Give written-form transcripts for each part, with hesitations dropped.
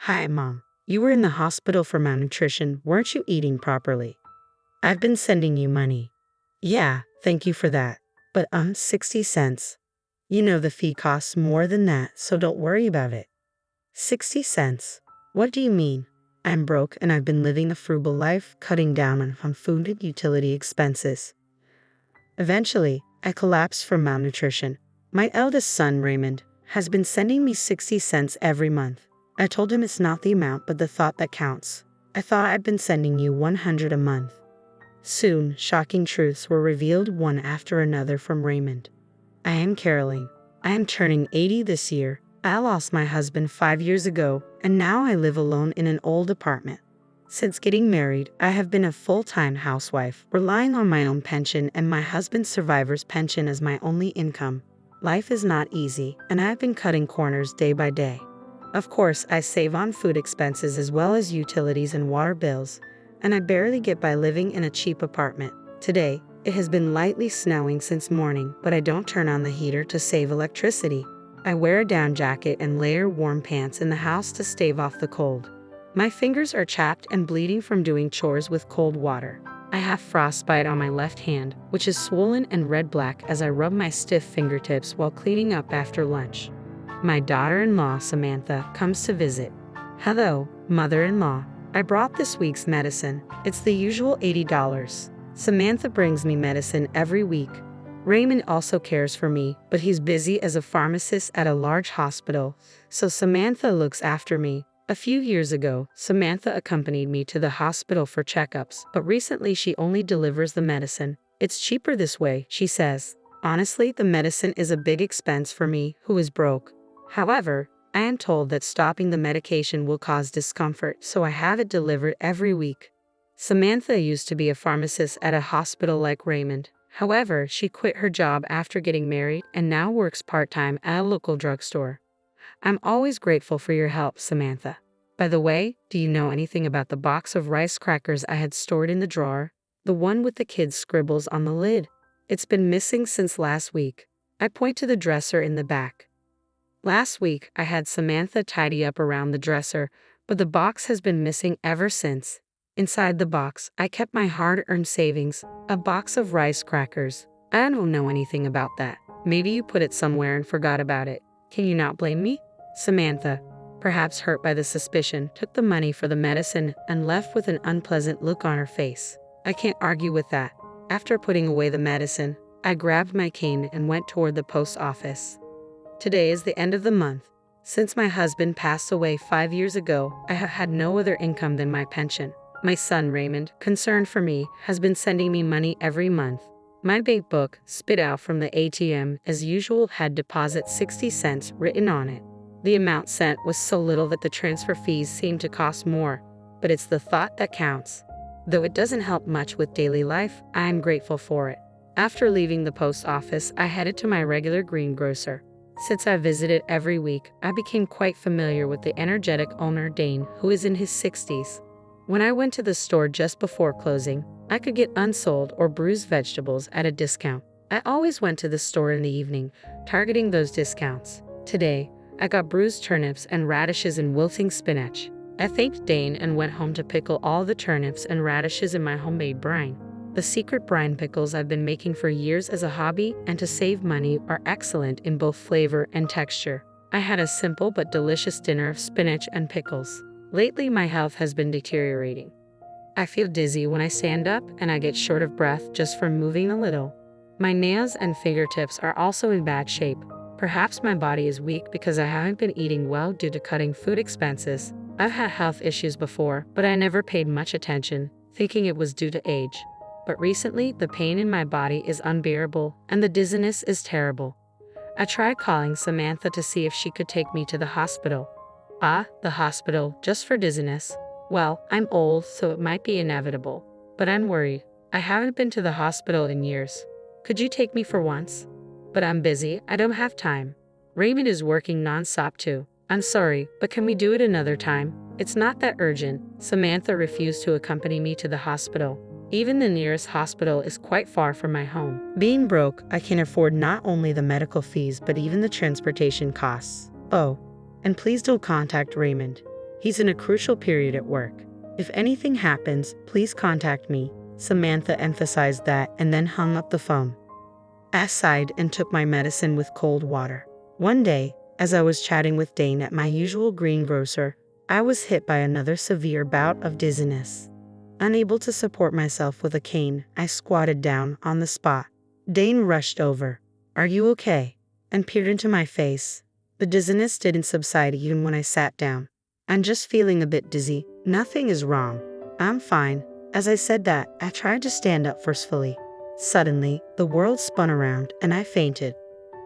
Hi, Mom. You were in the hospital for malnutrition. Weren't you eating properly? I've been sending you money. Yeah, thank you for that. But 60 cents. You know the fee costs more than that, so don't worry about it. 60 cents? What do you mean? I'm broke and I've been living a frugal life, cutting down on food and utility expenses. Eventually, I collapsed from malnutrition. My eldest son, Raymond, has been sending me 60 cents every month. I told him it's not the amount but the thought that counts. I thought I'd been sending you 100 a month. Soon, shocking truths were revealed one after another from Raymond. I am caroling. I am turning 80 this year. I lost my husband 5 years ago, and now I live alone in an old apartment. Since getting married, I have been a full-time housewife, relying on my own pension and my husband's survivor's pension as my only income. Life is not easy, and I have been cutting corners day by day. Of course, I save on food expenses as well as utilities and water bills, and I barely get by living in a cheap apartment. Today, it has been lightly snowing since morning, but I don't turn on the heater to save electricity. I wear a down jacket and layer warm pants in the house to stave off the cold. My fingers are chapped and bleeding from doing chores with cold water. I have frostbite on my left hand, which is swollen and red-black as I rub my stiff fingertips while cleaning up after lunch. My daughter-in-law, Samantha, comes to visit. Hello, mother-in-law. I brought this week's medicine. It's the usual $80. Samantha brings me medicine every week. Raymond also cares for me, but he's busy as a pharmacist at a large hospital, so Samantha looks after me. A few years ago, Samantha accompanied me to the hospital for checkups, but recently she only delivers the medicine. It's cheaper this way, she says. Honestly, the medicine is a big expense for me, who is broke. However, I am told that stopping the medication will cause discomfort, so I have it delivered every week. Samantha used to be a pharmacist at a hospital like Raymond. However, she quit her job after getting married and now works part-time at a local drugstore. I'm always grateful for your help, Samantha. By the way, do you know anything about the box of rice crackers I had stored in the drawer? The one with the kids' scribbles on the lid. It's been missing since last week. I point to the dresser in the back. Last week, I had Samantha tidy up around the dresser, but the box has been missing ever since. Inside the box, I kept my hard-earned savings, a box of rice crackers. I don't know anything about that. Maybe you put it somewhere and forgot about it. Can you not blame me? Samantha, perhaps hurt by the suspicion, took the money for the medicine and left with an unpleasant look on her face. I can't argue with that. After putting away the medicine, I grabbed my cane and went toward the post office. Today is the end of the month. Since my husband passed away 5 years ago, I have had no other income than my pension. My son Raymond, concerned for me, has been sending me money every month. My bank book, spit out from the ATM as usual, had deposit 60 cents written on it. The amount sent was so little that the transfer fees seemed to cost more, but it's the thought that counts. Though it doesn't help much with daily life, I am grateful for it. After leaving the post office, I headed to my regular greengrocer. Since I visited every week, I became quite familiar with the energetic owner Dane, who is in his 60s. When I went to the store just before closing, I could get unsold or bruised vegetables at a discount. I always went to the store in the evening, targeting those discounts. Today, I got bruised turnips and radishes and wilting spinach. I thanked Dane and went home to pickle all the turnips and radishes in my homemade brine. The secret brine pickles I've been making for years as a hobby and to save money are excellent in both flavor and texture. I had a simple but delicious dinner of spinach and pickles. Lately, my health has been deteriorating. I feel dizzy when I stand up and I get short of breath just from moving a little. My nails and fingertips are also in bad shape. Perhaps my body is weak because I haven't been eating well due to cutting food expenses. I've had health issues before, but I never paid much attention, thinking it was due to age. But recently, the pain in my body is unbearable and the dizziness is terrible. I tried calling Samantha to see if she could take me to the hospital. The hospital, just for dizziness. Well, I'm old, so it might be inevitable. But I'm worried. I haven't been to the hospital in years. Could you take me for once? But I'm busy, I don't have time. Raymond is working non-stop too. I'm sorry, but can we do it another time? It's not that urgent. Samantha refused to accompany me to the hospital. Even the nearest hospital is quite far from my home. Being broke, I can afford not only the medical fees but even the transportation costs. Oh, and please don't contact Raymond. He's in a crucial period at work. If anything happens, please contact me. Samantha emphasized that and then hung up the phone. I sighed and took my medicine with cold water. One day, as I was chatting with Dane at my usual greengrocer, I was hit by another severe bout of dizziness. Unable to support myself with a cane, I squatted down on the spot. Dane rushed over. "Are you okay?" and peered into my face. The dizziness didn't subside even when I sat down. "I'm just feeling a bit dizzy. Nothing is wrong. I'm fine." As I said that, I tried to stand up forcefully. Suddenly, the world spun around and I fainted.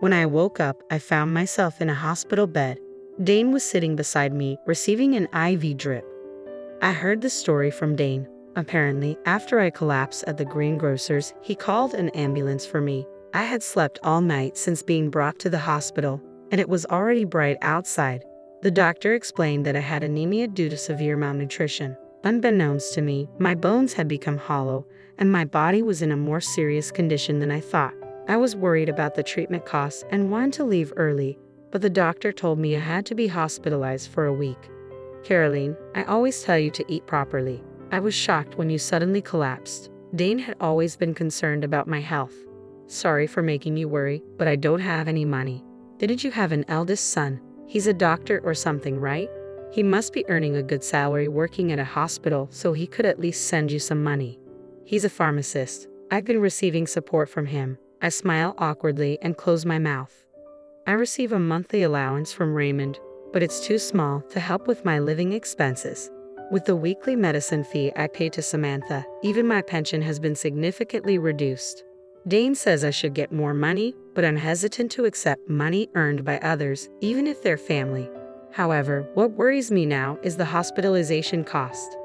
When I woke up, I found myself in a hospital bed. Dane was sitting beside me, receiving an IV drip. I heard the story from Dane. Apparently, after I collapsed at the greengrocer's, he called an ambulance for me. I had slept all night since being brought to the hospital, and it was already bright outside. The doctor explained that I had anemia due to severe malnutrition. Unbeknownst to me, my bones had become hollow, and my body was in a more serious condition than I thought. I was worried about the treatment costs and wanted to leave early, but the doctor told me I had to be hospitalized for a week. "Caroline, I always tell you to eat properly. I was shocked when you suddenly collapsed. Dane had always been concerned about my health. Sorry for making you worry, but I don't have any money." "Didn't you have an eldest son? He's a doctor or something, right? He must be earning a good salary working at a hospital, so he could at least send you some money." "He's a pharmacist. I've been receiving support from him." I smile awkwardly and close my mouth. "I receive a monthly allowance from Raymond, but it's too small to help with my living expenses. With the weekly medicine fee I pay to Samantha, even my pension has been significantly reduced. Dane says I should get more money, but I'm hesitant to accept money earned by others, even if they're family. However, what worries me now is the hospitalization cost.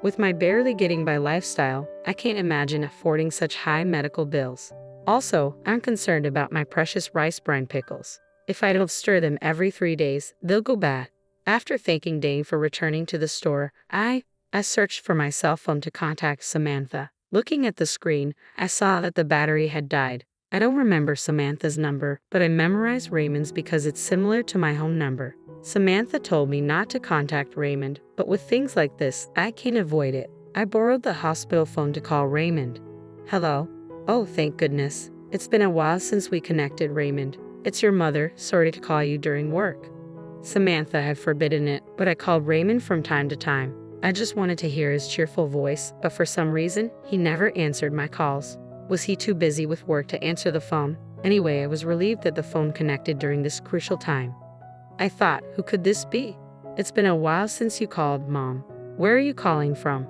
With my barely getting by lifestyle, I can't imagine affording such high medical bills. Also, I'm concerned about my precious rice brine pickles. If I don't stir them every 3 days, they'll go bad." After thanking Dane for returning to the store, I searched for my cell phone to contact Samantha. Looking at the screen, I saw that the battery had died. I don't remember Samantha's number, but I memorized Raymond's because it's similar to my home number. Samantha told me not to contact Raymond, but with things like this, I can't avoid it. I borrowed the hospital phone to call Raymond. "Hello?" "Oh, thank goodness. It's been a while since we connected, Raymond. It's your mother. Sorry to call you during work." Samantha had forbidden it, but I called Raymond from time to time. I just wanted to hear his cheerful voice, but for some reason, he never answered my calls. Was he too busy with work to answer the phone? Anyway, I was relieved that the phone connected during this crucial time. I thought, who could this be? "It's been a while since you called, Mom. Where are you calling from?"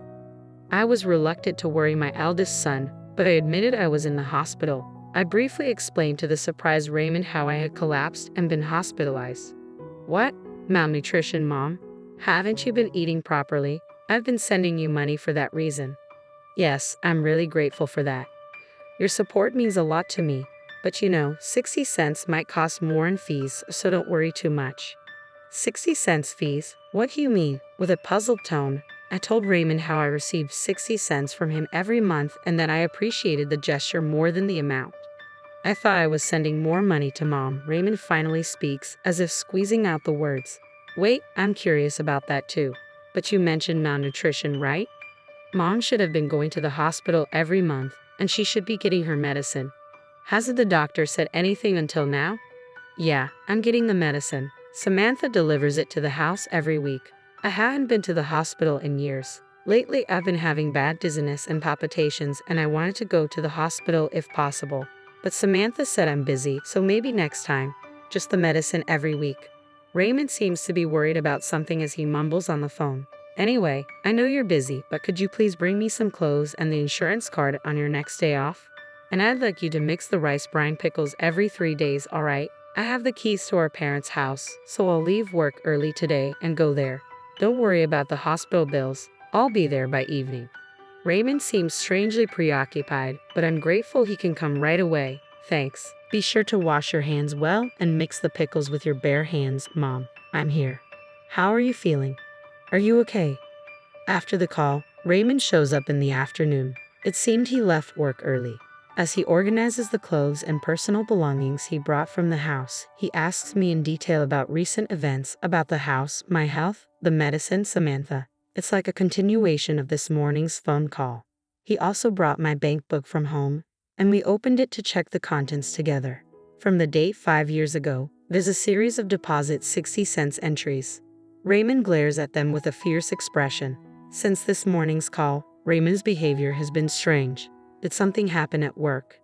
I was reluctant to worry my eldest son, but I admitted I was in the hospital. I briefly explained to the surprised Raymond how I had collapsed and been hospitalized. "What? Malnutrition, Mom? Haven't you been eating properly? I've been sending you money for that reason." "Yes, I'm really grateful for that. Your support means a lot to me, but 60 cents might cost more in fees, so don't worry too much." "60 cents fees? What do you mean?" With a puzzled tone, I told Raymond how I received 60 cents from him every month and that I appreciated the gesture more than the amount. "I thought I was sending more money to Mom," Raymond finally speaks, as if squeezing out the words. "Wait, I'm curious about that too. But you mentioned malnutrition, right? Mom should have been going to the hospital every month, and she should be getting her medicine. Hasn't the doctor said anything until now?" "Yeah, I'm getting the medicine. Samantha delivers it to the house every week. I haven't been to the hospital in years. Lately, I've been having bad dizziness and palpitations, and I wanted to go to the hospital if possible. But Samantha said I'm busy, so maybe next time. Just the medicine every week." Raymond seems to be worried about something as he mumbles on the phone. "Anyway, I know you're busy, but could you please bring me some clothes and the insurance card on your next day off? And I'd like you to mix the rice brine pickles every 3 days, all right? I have the keys to our parents' house, so I'll leave work early today and go there. Don't worry about the hospital bills. I'll be there by evening." Raymond seems strangely preoccupied, but I'm grateful he can come right away. "Thanks. Be sure to wash your hands well and mix the pickles with your bare hands, Mom. I'm here. How are you feeling? Are you okay?" After the call, Raymond shows up in the afternoon. It seemed he left work early. As he organizes the clothes and personal belongings he brought from the house, he asks me in detail about recent events, about the house, my health, the medicine, Samantha. It's like a continuation of this morning's phone call. He also brought my bank book from home, and we opened it to check the contents together. From the date 5 years ago, there's a series of deposit 60-cent entries. Raymond glares at them with a fierce expression. Since this morning's call, Raymond's behavior has been strange. Did something happen at work?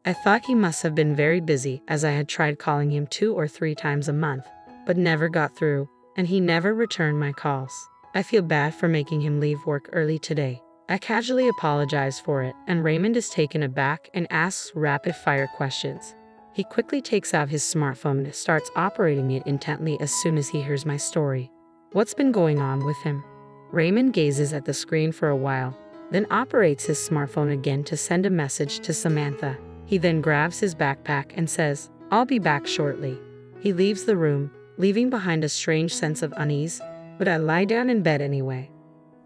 I thought he must have been very busy, as I had tried calling him 2 or 3 times a month, but never got through, and he never returned my calls. I feel bad for making him leave work early today. I casually apologize for it, and Raymond is taken aback and asks rapid-fire questions. He quickly takes out his smartphone and starts operating it intently as soon as he hears my story. What's been going on with him? Raymond gazes at the screen for a while, then operates his smartphone again to send a message to Samantha. He then grabs his backpack and says, "I'll be back shortly." He leaves the room, leaving behind a strange sense of unease, but I lie down in bed anyway.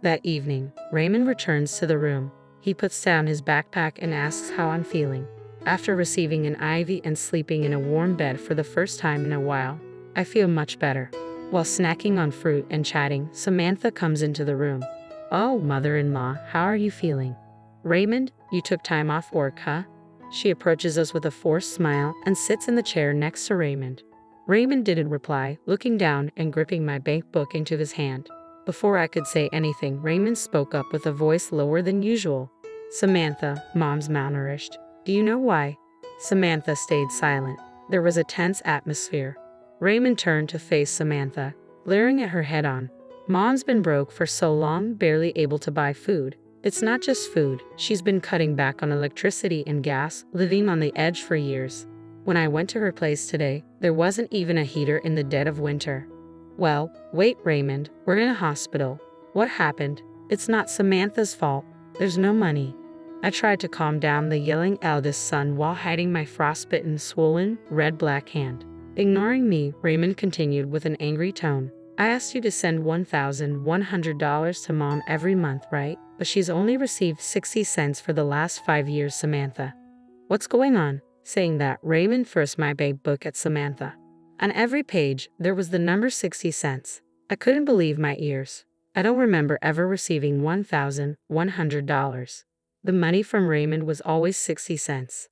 That evening, Raymond returns to the room. He puts down his backpack and asks how I'm feeling. After receiving an IV and sleeping in a warm bed for the first time in a while, I feel much better. While snacking on fruit and chatting, Samantha comes into the room. "Oh, mother-in-law, how are you feeling?" "Raymond, you took time off work, huh?" She approaches us with a forced smile and sits in the chair next to Raymond. Raymond didn't reply, looking down and gripping my bank book into his hand. Before I could say anything, Raymond spoke up with a voice lower than usual. "Samantha, Mom's malnourished. Do you know why?" Samantha stayed silent. There was a tense atmosphere. Raymond turned to face Samantha, glaring at her head-on. "Mom's been broke for so long, barely able to buy food. It's not just food, she's been cutting back on electricity and gas, living on the edge for years. When I went to her place today, there wasn't even a heater in the dead of winter." "Well, wait, Raymond, we're in a hospital. What happened? It's not Samantha's fault. There's no money." I tried to calm down the yelling eldest son while hiding my frostbitten, swollen, red-black hand. Ignoring me, Raymond continued with an angry tone. "I asked you to send $1,100 to Mom every month, right? But she's only received 60 cents for the last 5 years, Samantha. What's going on?" Saying that, Raymond thrust my bank book at Samantha. On every page, there was the number 60 cents. I couldn't believe my ears. I don't remember ever receiving $1,100. The money from Raymond was always 60 cents.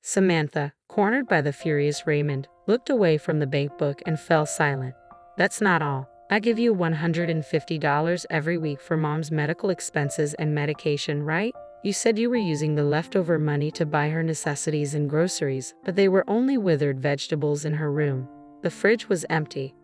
Samantha, cornered by the furious Raymond, looked away from the bank book and fell silent. "That's not all. I give you $150 every week for Mom's medical expenses and medication, right? You said you were using the leftover money to buy her necessities and groceries, but they were only withered vegetables in her room. The fridge was empty."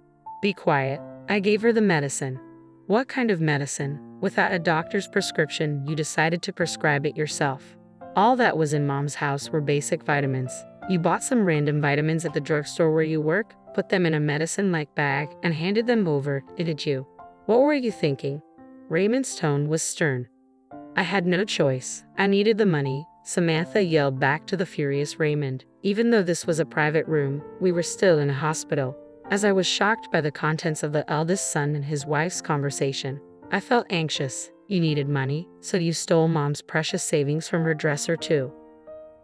"Be quiet. I gave her the medicine." "What kind of medicine? Without a doctor's prescription, you decided to prescribe it yourself." "All that was in Mom's house were basic vitamins. You bought some random vitamins at the drugstore where you work, put them in a medicine-like bag, and handed them over, didn't you? What were you thinking?" Raymond's tone was stern. "I had no choice. I needed the money," Samantha yelled back to the furious Raymond. Even though this was a private room, we were still in a hospital. As I was shocked by the contents of the eldest son and his wife's conversation, I felt anxious. "You needed money, so you stole Mom's precious savings from her dresser too."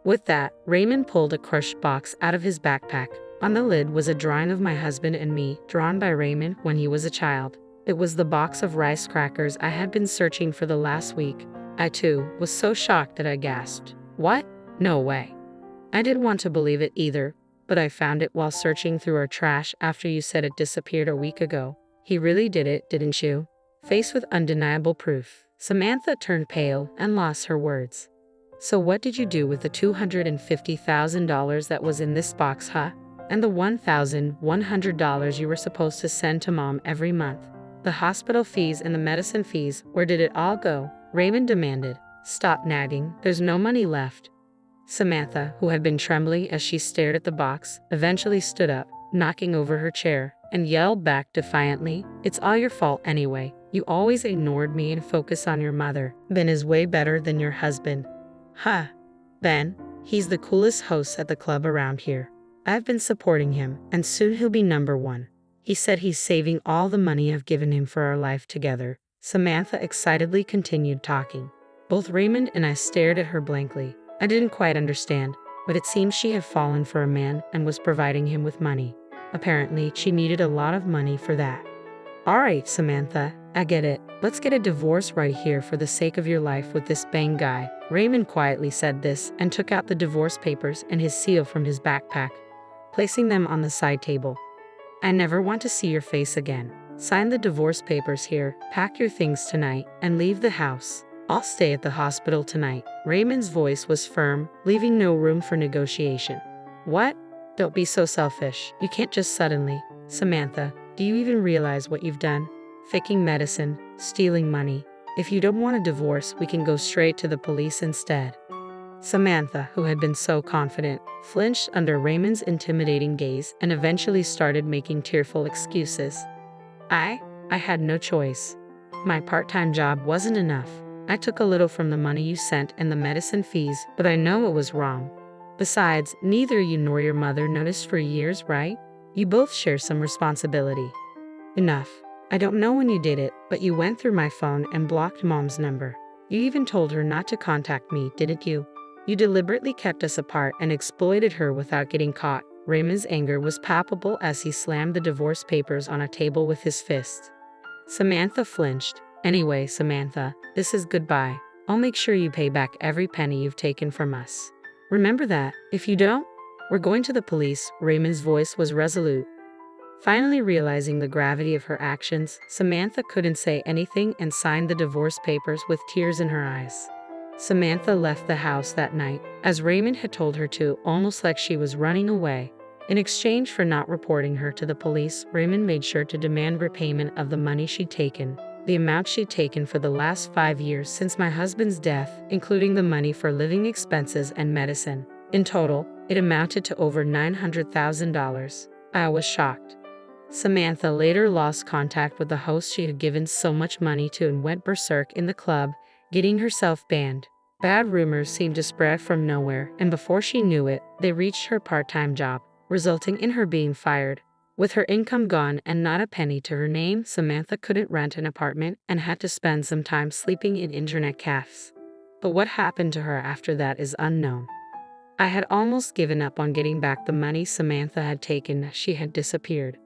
With that, Raymond pulled a crushed box out of his backpack. On the lid was a drawing of my husband and me, drawn by Raymond when he was a child. It was the box of rice crackers I had been searching for the last week. I too was so shocked that I gasped. "What? No way." I didn't want to believe it either, but I found it while searching through our trash after you said it disappeared a week ago. "He really did it, didn't you?" Faced with undeniable proof, Samantha turned pale and lost her words. "So what did you do with the $250,000 that was in this box, huh? And the $1,100 you were supposed to send to Mom every month? The hospital fees and the medicine fees, where did it all go?" Raymond demanded. "Stop nagging, there's no money left." Samantha, who had been trembling as she stared at the box, eventually stood up, knocking over her chair, and yelled back defiantly, "It's all your fault anyway. You always ignored me and focused on your mother. Ben is way better than your husband." "Huh. Ben? He's the coolest host at the club around here. I've been supporting him, and soon he'll be #1. He said he's saving all the money I've given him for our life together." Samantha excitedly continued talking. Both Raymond and I stared at her blankly. I didn't quite understand, but it seemed she had fallen for a man and was providing him with money. Apparently, she needed a lot of money for that. All right, Samantha, I get it. Let's get a divorce right here for the sake of your life with this bang guy. Raymond quietly said this and took out the divorce papers and his seal from his backpack, placing them on the side table. I never want to see your face again. Sign the divorce papers here, pack your things tonight, and leave the house. I'll stay at the hospital tonight. Raymond's voice was firm, leaving no room for negotiation. What? Don't be so selfish. You can't just suddenly. Samantha, do you even realize what you've done? Faking medicine, stealing money. If you don't want a divorce, we can go straight to the police instead. Samantha, who had been so confident, flinched under Raymond's intimidating gaze and eventually started making tearful excuses. I had no choice. My part-time job wasn't enough. I took a little from the money you sent and the medicine fees, but I know it was wrong. Besides, neither you nor your mother noticed for years, right? You both share some responsibility. Enough. I don't know when you did it, but you went through my phone and blocked Mom's number. You even told her not to contact me, didn't you? You deliberately kept us apart and exploited her without getting caught. Raymond's anger was palpable as he slammed the divorce papers on a table with his fist. Samantha flinched. Anyway, Samantha, this is goodbye. I'll make sure you pay back every penny you've taken from us. Remember that. If you don't, we're going to the police. Raymond's voice was resolute. Finally realizing the gravity of her actions, Samantha couldn't say anything and signed the divorce papers with tears in her eyes. Samantha left the house that night, as Raymond had told her to, almost like she was running away. In exchange for not reporting her to the police, Raymond made sure to demand repayment of the money she'd taken. The amount she'd taken for the last 5 years since my husband's death, including the money for living expenses and medicine. In total, it amounted to over $900,000. I was shocked. Samantha later lost contact with the host she had given so much money to and went berserk in the club, getting herself banned. Bad rumors seemed to spread from nowhere, and before she knew it, they reached her part-time job, resulting in her being fired. With her income gone and not a penny to her name, Samantha couldn't rent an apartment and had to spend some time sleeping in internet cafes. But what happened to her after that is unknown. I had almost given up on getting back the money Samantha had taken as she had disappeared.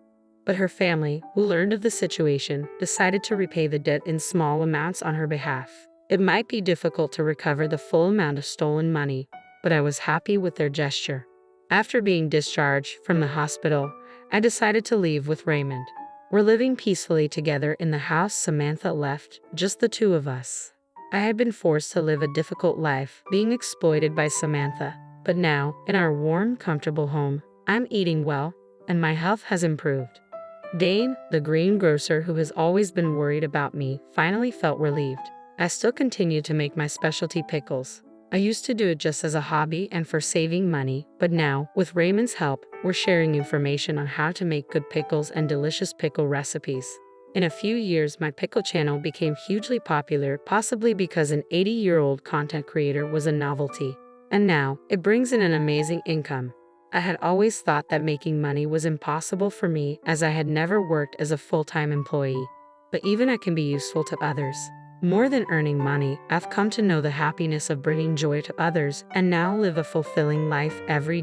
But her family, who learned of the situation, decided to repay the debt in small amounts on her behalf. It might be difficult to recover the full amount of stolen money, but I was happy with their gesture. After being discharged from the hospital, I decided to leave with Raymond. We're living peacefully together in the house Samantha left, just the two of us. I had been forced to live a difficult life, being exploited by Samantha. But now, in our warm, comfortable home, I'm eating well, and my health has improved. Dane, the greengrocer who has always been worried about me, finally felt relieved. I still continue to make my specialty pickles. I used to do it just as a hobby and for saving money, but now, with Raymond's help, we're sharing information on how to make good pickles and delicious pickle recipes. In a few years, my pickle channel became hugely popular, possibly because an 80-year-old content creator was a novelty. And now, it brings in an amazing income. I had always thought that making money was impossible for me as I had never worked as a full-time employee. But even I can be useful to others. More than earning money, I've come to know the happiness of bringing joy to others and now live a fulfilling life every day.